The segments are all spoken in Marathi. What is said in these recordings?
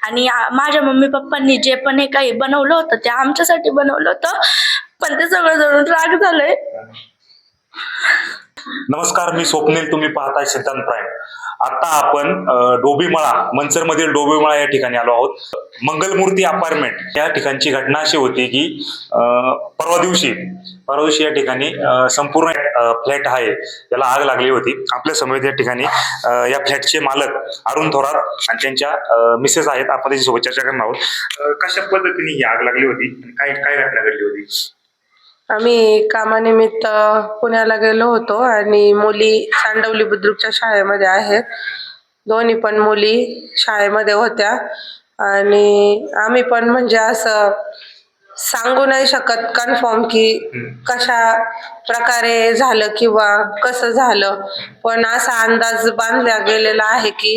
आणि माझ्या मम्मी पप्पांनी जे पण हे काही बनवलं होतं ते आमच्यासाठी बनवलं होतं, पण ते सगळं जळून राग झालंय. नमस्कार, मी स्वप्नील, तुम्ही पाहताय सिद्धांत प्राईम. आता आपण डोबीमळा, मनसर मधील डोबीमळा या ठिकाणी आलो आहोत. मंगलमूर्ती अपार्टमेंट या ठिकाणची घटना अशी होती की परवा दिवशी या ठिकाणी संपूर्ण फ्लॅट आहे त्याला आग लागली होती. आपल्या समोर या ठिकाणी या फ्लॅटचे मालक अरुण थोरात आणि त्यांच्या मिसेस आहेत. आपण त्याच्यासोबत चर्चा करणार आहोत. कशा पद्धतीने ही आग लागली होती, काय काय घटना घडली होती? आम्ही कामानिमित्त पुण्याला गेलो होतो आणि मुली सांडवली बुद्रुकच्या शाळेमध्ये आहेत. दोन्ही पण मुली शाळेमध्ये होत्या आणि आम्ही पण म्हणजे असं सांगू नाही शकत कन्फर्म की कशा प्रकारे झालं किंवा कसं झालं, पण असा अंदाज बांधला गेलेला आहे की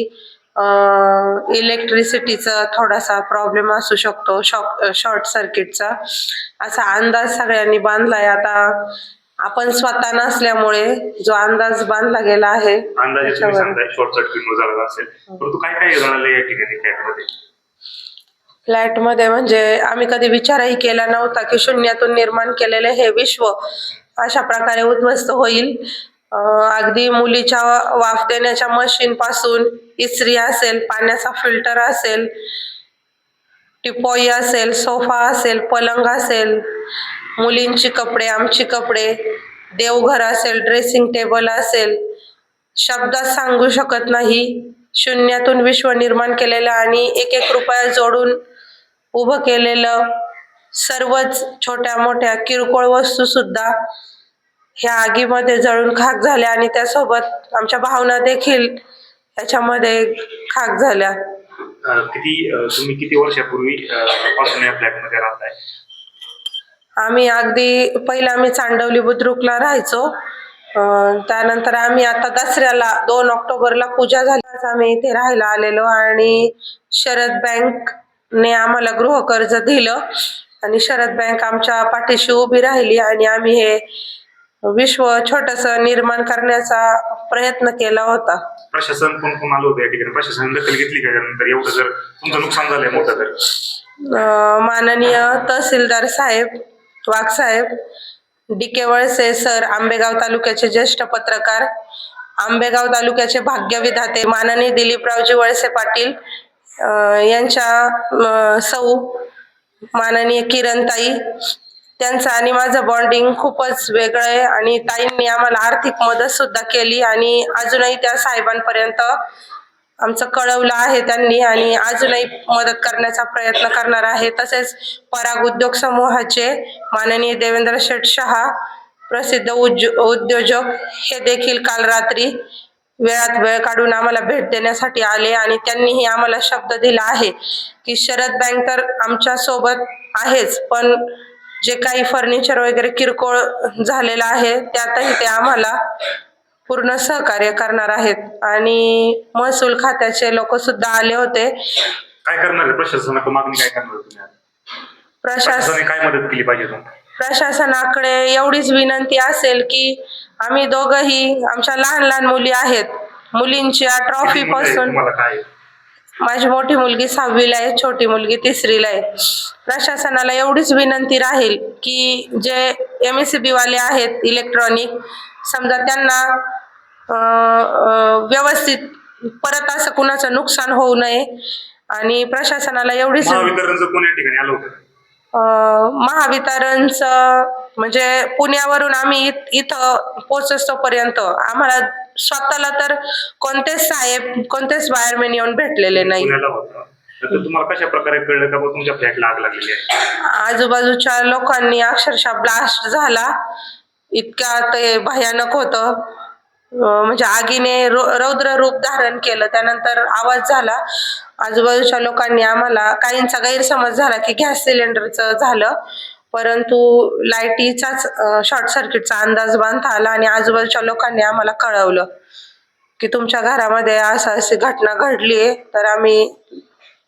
इलेक्ट्रिसिटीचा थोडासा प्रॉब्लेम असू शकतो, शॉर्ट सर्किटचा असा अंदाज सगळ्यांनी बांधलाय. आता आपण स्वतः नसल्यामुळे जो अंदाज बांधला गेला आहे शॉर्ट सर्किट झाला असेल, परंतु काय काय झालं या ठिकाणी फ्लॅटमध्ये म्हणजे आम्ही कधी विचारही केला नव्हता की शून्यातून निर्माण केलेले हे विश्व अशा प्रकारे उद्ध्वस्त होईल. अगदी मुलीच्या वाफ देण्याच्या मशीन पासून इस्त्री असेल, पाण्याचा फिल्टर असेल, टिपॉई असेल, सोफा असेल, पलंग असेल, मुलींची कपडे, आमची कपडे, देवघर असेल, ड्रेसिंग टेबल असेल, शब्दात सांगू शकत नाही. शून्यातून विश्व निर्माण केलेलं आणि एक एक रुपया जोडून उभं केलेलं सर्वच छोट्या मोठ्या किरकोळ वस्तू सुद्धा ह्या आगीमध्ये जळून खाक झाल्या आणि त्यासोबत आमच्या भावना देखील याच्यामध्ये खाक झाल्या. तुम्ही किती वर्षापूर्वी पासून या फ्लॅटमध्ये राहताय? आम्ही अगदी पहिला आम्ही चांडवली बुद्रुकला राहायचो. त्यानंतर आम्ही आता दसऱ्याला 2 ऑक्टोबरला पूजा झाल्यास आम्ही इथे राहायला आलेलो आणि शरद बँकने आम्हाला गृहकर्ज दिलं आणि शरद बँक आमच्या पाठीशी उभी राहिली आणि आम्ही हे विश्व छोटस निर्माण करण्याचा प्रयत्न केला होता. प्रशासन कोण आलं होतं या ठिकाणी? प्रशासन दखल घेतली का? त्यानंतर एवढं जर तुमचं नुकसान झालंय मोठं तर माननीय तहसीलदार साहेब, वाघ साहेब, DK वळसे सर, आंबेगाव तालुक्याचे ज्येष्ठ पत्रकार, आंबेगाव तालुक्याचे भाग्यविधाते माननीय दिलीपरावजी वळसे पाटील यांच्या सौ माननीय किरणताई, त्यांचं आणि माझं बॉन्डिंग खूपच वेगळं आहे आणि ताईंनी आम्हाला आर्थिक मदत सुद्धा केली आणि अजूनही त्या साहेबांपर्यंत आमचं कळवलं आहे त्यांनी आणि अजूनही मदत करण्याचा प्रयत्न करणार आहे. तसेच पराग उद्योग समूहाचे माननीय देवेंद्र शेठ शहा, प्रसिद्ध उद्योजक, हे देखील काल रात्री वेळात वेळ काढून आम्हाला भेट देण्यासाठी आले आणि त्यांनीही आम्हाला शब्द दिला आहे की शरद बँक तर आमच्या सोबत आहेच, पण जे काही फर्निचर वगैरे किरकोळ झालेलं आहे त्यातही ते आम्हाला पूर्ण सहकार्य करणार आहेत. आणि महसूल खात्याचे लोक सुद्धा आले होते. काय करणार प्रशासनाकडे मागणी काय करणार? प्रशासनाने काय मदत केली पाहिजे? प्रशासनाकडे एवढीच विनंती असेल की आम्ही दोघंही, आमच्या लहान लहान मुली आहेत, मुलींच्या ट्रॉफी पासून, माझी मोठी मुलगी 6वीला आहे, छोटी मुलगी 3रीला आहे. प्रशासनाला एवढीच विनंती राहील की जे MSCB वाले आहेत इलेक्ट्रॉनिक, समजा त्यांना व्यवस्थित परत असं कुणाचं नुकसान होऊ नये आणि प्रशासनाला एवढीच. महावितरणचं म्हणजे पुण्यावरून आम्ही इथं पोहोचतोपर्यंत आम्हाला स्वतःला तर कोणतेच वायरमॅन येऊन भेटलेले नाही. तुम्हाला कशा प्रकारे कळलं का तुमच्या फ्लॅटला आग लागलेली आहे? आजूबाजूच्या लोकांनी अक्षरशः ब्लास्ट झाला, इतका ते भयानक होतं. म्हणजे आगीने रौद्र रूप धारण केलं. त्यानंतर आवाज झाला. आजूबाजूच्या लोकांनी आम्हाला, काहींचा गैरसमज झाला की गॅस सिलेंडरचं झालं, परंतु लाईटीचाच शॉर्ट सर्किटचा अंदाज बांधता आला आणि आजूबाजूच्या लोकांनी आम्हाला कळवलं की तुमच्या घरामध्ये अशी घटना घडलीये. तर आम्ही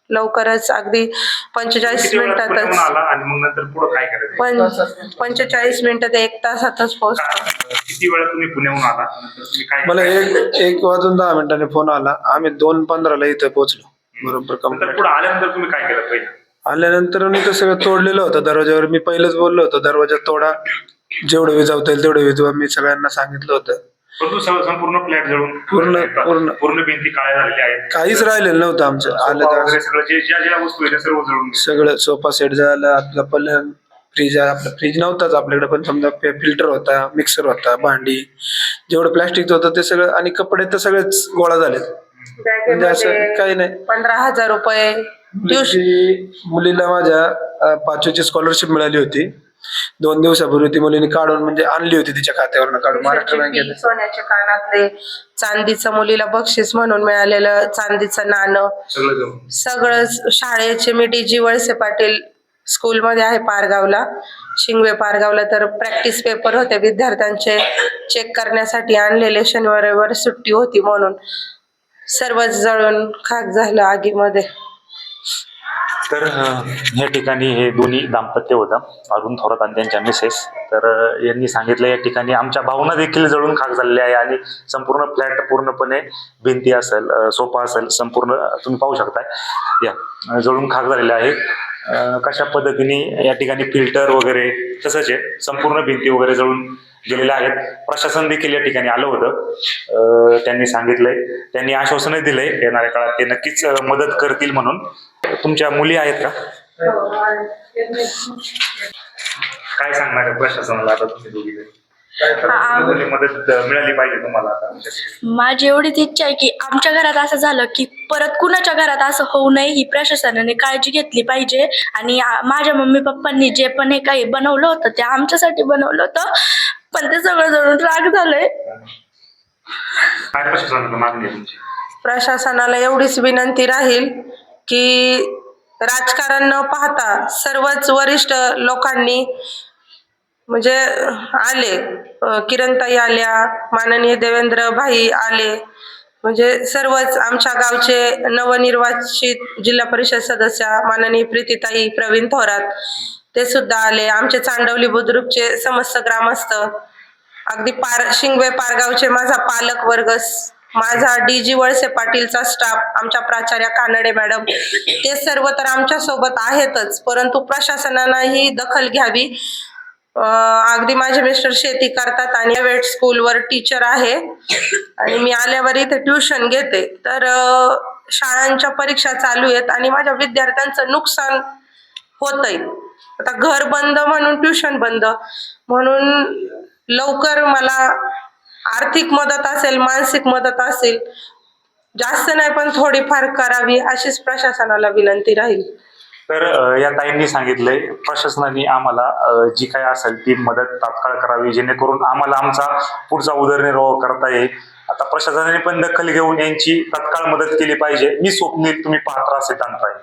लवकरच अगदी 45 मिनिटातच 45 मिनिटं ते 1 तासातच पोहोचतो. किती वेळा तुम्ही पुण्याहून आला? मला 1 वाजून 10 मिनिटांनी फोन आला. आम्ही 2:15ला इथे पोहोचलो. बरोबर तर कंप्लेंट पुढे आल्यानंतर तुम्ही काय केलं पहिलं? आल्यानंतर मी तर सगळं तोडलेलं होतं दरवाजावर. मी पहिलेच बोललो होतो दरवाजा तोडा, जेवढं विजावता येईल तेवढं विजवा, मी सगळ्यांना सांगितलं होतं. परंतु संपूर्ण फ्लॅट जळून पूर्ण भिंती काळ्या झालेल्या आहेत. काहीच राहिलेलं नव्हतं आमचं. आलं सोफा तर वगैरे सगळं ज्या वस्तू आहेत त्या सर्व जळून गेल्या. सगळं सोफा सेट झालं, आपलं पलंग, फ्रीज, आपलं फ्रीज नव्हताच आपल्याकडे, पण समजा फिल्टर होता, मिक्सर होता, भांडी, जेवढं प्लॅस्टिक होतं ते सगळं, आणि कपडे तर सगळेच गोळा झाले. म्हणजे असं काही नाही. 15,000 रुपये मुलीला माझ्या 5वीची स्कॉलरशिप मिळाली होती. 2 दिवसापूर्वी ती मुलीने काढून म्हणजे आणली होती तिच्या खात्यावरनं काढून महाराष्ट्र बँकेत. सोन्याचे कानातले, चांदीचं मुलीला बक्षीस म्हणून मिळालेलं चांदीचं नाणं, सगळं जळून. सगळं शाळेचे. मी DG वळसे पाटील स्कूलमध्ये आहे पारगावला, शिंगवे पारगावला. तर प्रॅक्टिस पेपर होते विद्यार्थ्यांचे, चेक करण्यासाठी आणलेले. शनिवार रविवार सुट्टी होती म्हणून सर्वच जळून खाक झालं आगीमध्ये. तर या ठिकाणी हे दोन्ही दाम्पत्य होतं, अरुण थोरात आणि त्यांच्या मिसेस. तर यांनी सांगितलं या ठिकाणी आमच्या भावना देखील जळून खाक झालेल्या आहे, आणि संपूर्ण फ्लॅट पूर्णपणे भिंती असेल, सोफा असेल, संपूर्ण तुम्ही पाहू शकताय या जळून खाक झालेल्या आहेत. कशा पद्धतीने या ठिकाणी फिल्टर वगैरे तसंच आहे, संपूर्ण भिंती वगैरे जळून गेलेल्या आहेत. प्रशासन देखील या ठिकाणी आलं होतं. त्यांनी सांगितलंय, त्यांनी आश्वासनही दिलंय येणाऱ्या काळात ते नक्कीच मदत करतील म्हणून. तुमच्या मुली आहेत का? काय सांगणार आहे प्रशासनाला आता तुम्ही दोघी? मदत मिळाली पाहिजे तुम्हाला आता. माझी एवढीच इच्छा आहे की आमच्या घरात असं झालं की परत कुणाच्या घरात असं होऊ नये, ही प्रशासनाने काळजी घेतली पाहिजे. आणि माझ्या मम्मी पप्पांनी जे पण हे काही बनवलं होतं ते आमच्यासाठी बनवलं होतं, पण ते सगळं जळून राग झालंय. काय प्रशासनाला मागणी आहे तुमची? प्रशासनाला एवढीच विनंती राहील की राजकारण न पाहता सर्वच वरिष्ठ लोकांनी म्हणजे आले, किरणताई आल्या, माननीय देवेंद्र भाई आले, म्हणजे सर्वच आमच्या गावचे नवनिर्वाचित जिल्हा परिषद सदस्य माननीय प्रीतीताई, प्रवीण थोरात ते सुद्धा आले. आमचे चांडवली बुद्रुकचे समस्त ग्रामस्थ, अगदी शिंगवे पारगावचे माझा पालक वर्ग, माझा DG वळसे पाटीलचा स्टाफ, आमच्या प्राचार्या कानडे मॅडम, ते सर्व तर आमच्या सोबत आहेतच, परंतु प्रशासनानेही दखल घ्यावी. अगदी माझे मिस्टर शेती करतात आणि प्रायव्हेट स्कूलवर टीचर आहे, आणि मी आल्यावर इथे ट्युशन घेते. तर शाळांच्या परीक्षा चालू आहेत आणि माझ्या विद्यार्थ्यांचं नुकसान होतंय. आता घर बंद म्हणून ट्युशन बंद, म्हणून लवकर मला आर्थिक मदत असेल, मानसिक मदत असेल, जास्त नाही पण थोडीफार करावी अशीच प्रशासनाला विनंती राहील. तर या ताईंनी सांगितलंय प्रशासनाने आम्हाला जी काय असेल ती मदत तात्काळ करावी, जेणेकरून आम्हाला आमचा पुढचा उदरनिर्वाह करता येईल. आता प्रशासनाने पण दखल घेऊन यांची तात्काळ मदत केली पाहिजे. मी स्वप्नील, तुम्ही पाहत राहा सिद्धांत प्राईम.